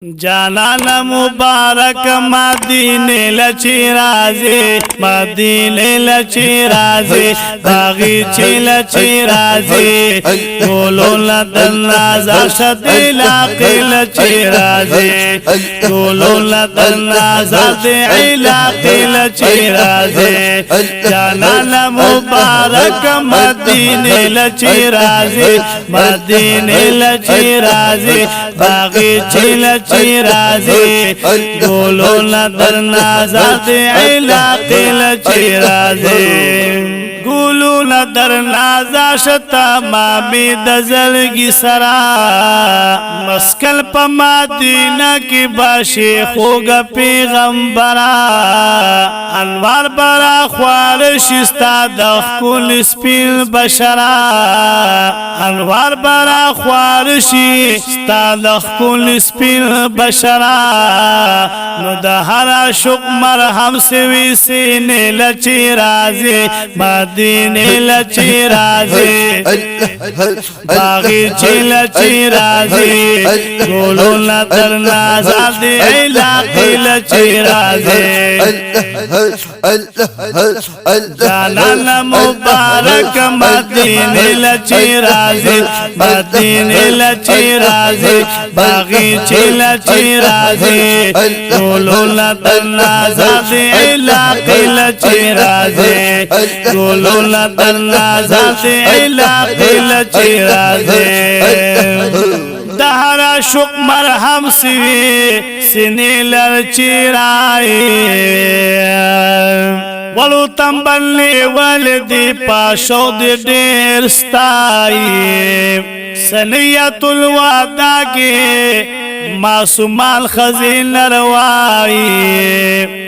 جانان مبارک مدینه لچی رازی مدینه لچی رازی باغی چی لچی رازی گولون لدن نازا شدی لاقی لچی رازی گولون لدن نازا دی لاقی لچی رازی جانان مبارک مدینه لچی رازی مدینه لچی رازی باغی چی لچی رازی گولون در نازا دی علاقی لچی رازی گولون در نازا شتا مامی دزلگی سرا مسکل پا مدینہ کی باشی خوگ پیغمبرا انوار برا خوارش استادخ کل سپیل بشرا انوار برا خوارشی استادخ کل سپیل بشرا نو دهر شق مرحم سوی سینے لچی رازی مدینه لچی رازی باغی چی لچی رازی گولون در نازا دی علاقی لچی رازی جانان مبارک مدینه لچی رازی مدینه لچی رازی باغی چی لچی رازی گولون در نازا دی علاقی لچی رازی گولون در نازا دی علاقی لچی رازی دهر شق مرحم سوی سنی لرچی رائی ولو تنبلی والدی پاشو دی دیر ستائی سنیت الوعدہ کی معصومان خزین روائی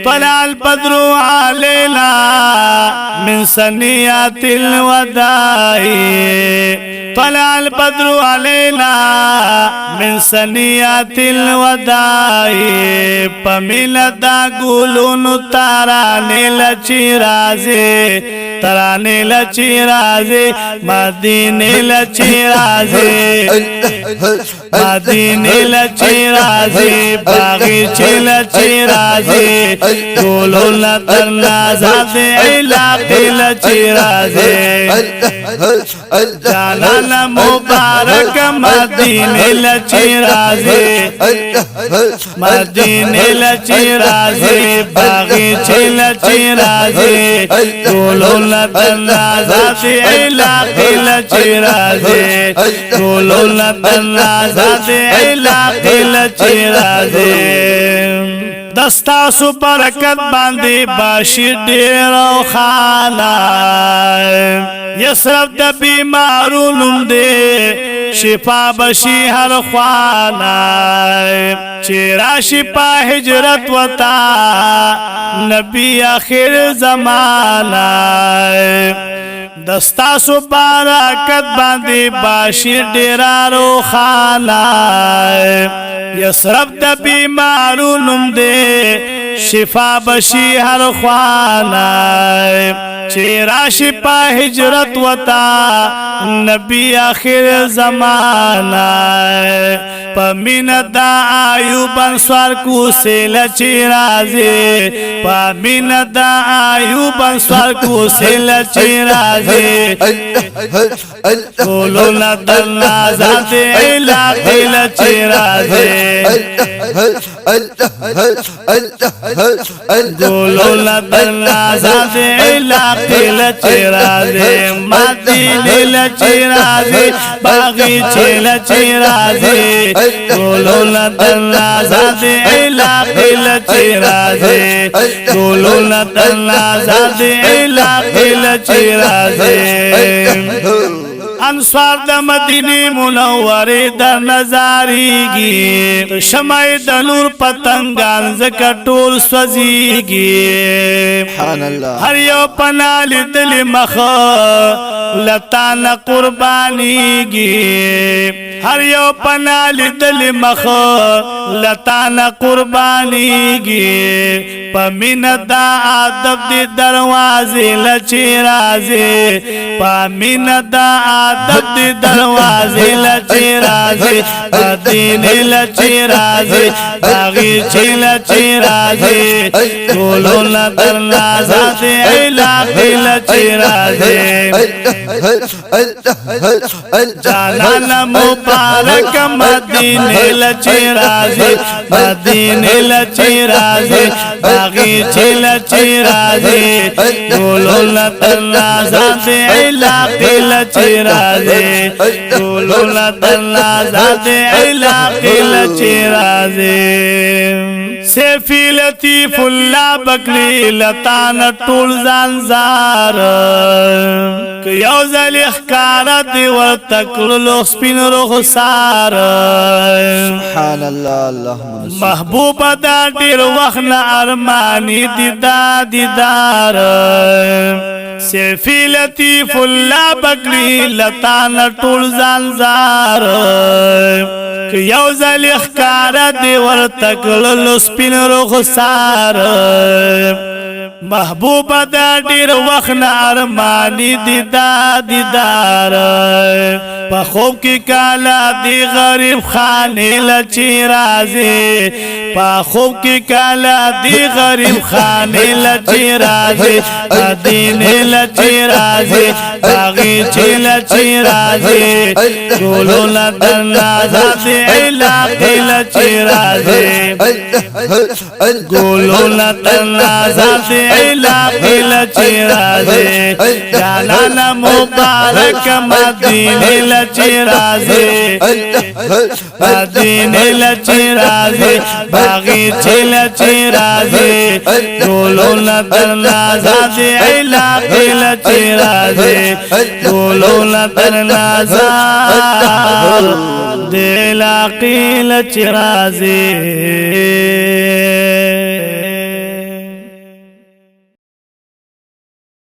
طلع البدر علينا من سنيات الوداع طلع البدر علينا من سنيات الوداع پمیل دا گولون تارانی لچی رازی ترانی لچی رازی مدینه لچی رازی مدینه لچی رازی باغی چی لچی رازی گولون در نازا دی علاقی لچی رازی جانان مبارک مدینه لچی رازی مدینه لچی رازی باغی چی لچی رازی گولون در نازا دی علاقی لچی رازی گولون در نازا دی علاقی لچی رازی دستا سو برکت باندی باشی دیر و خانا یسرف دا بیمارونم دی شفا بشی هر خوانا چیرا شپا حجرت وطا نبی آخر زمانا دستا سو برکت باندی باشی دیر و خانا یسرف دا بیمارونم دی شفا بشی هر خوانا چیرا شپا حجرت وطا نبی آخر زمانا پمین دا آیوب انسوار کو سیل چی رازی پمین دا آیوب انسوار کو سیل چی رازی گولون در نازا دی علاقی لچی رازی گولون در نازا دی علاقی لچی رازی مدینه لچی رازی باغی چی لچی رازی گولون در نازا دی علاقی لچی رازی گولون در نازا دی علاقی لچی رازی انصار د مدینه منوره در نظاریږي شمع د نور پتنګان زکه ټول سوځيږي سبحان الله هر یو پنال دل مخ لتان قربانيږي هر یو پنال دل مخ لتان قربانيږي پمین دا ادب دی دروازه لچی رازه پمین دا سعادت دی دروازے لچی رازی مدینے لچی رازی باغی چی لچی رازی ٹولو لدر نازات علاقی لچی رازی جانانا مبارک مدینے لچی رازی مدینے لچی رازی باغی چی لچی رازی ٹولو لدر نازات علاقی لچی رازی ٹولو لدر نازات علاقی لچی رازی سیفی لطیف اللہ بکری لطان ټول ځانزار یو ځل اخکارت ورتکړلو سپین رخسار سبحان الله اللهم محبوب دا ډیر وخت نه ارمانی دیدار سیفی لطیف اللہ بکری لطان ټول ځانزار یو ځل اخکارت ورتکړلو سپین رخسار محبوب دا ډیر وخت نه ارمانی دیدار په خوب کې کالا دی غریب خانه لچی رازی په خوب کې کالا دی غریب خانه لچی رازی مدینے لچی رازی باغی چی لچی رازی ټولو لدر نازات علاقی لچی رازی ګولو لدر نازات علاقی لچی رازی جانانا مبارک مدینے لچی رازی مدینے لچی رازی باغی چی لچی رازی ټولو لدر نازات علاقی لچی رازی ټولو لدر نازات علاقی لچی رازی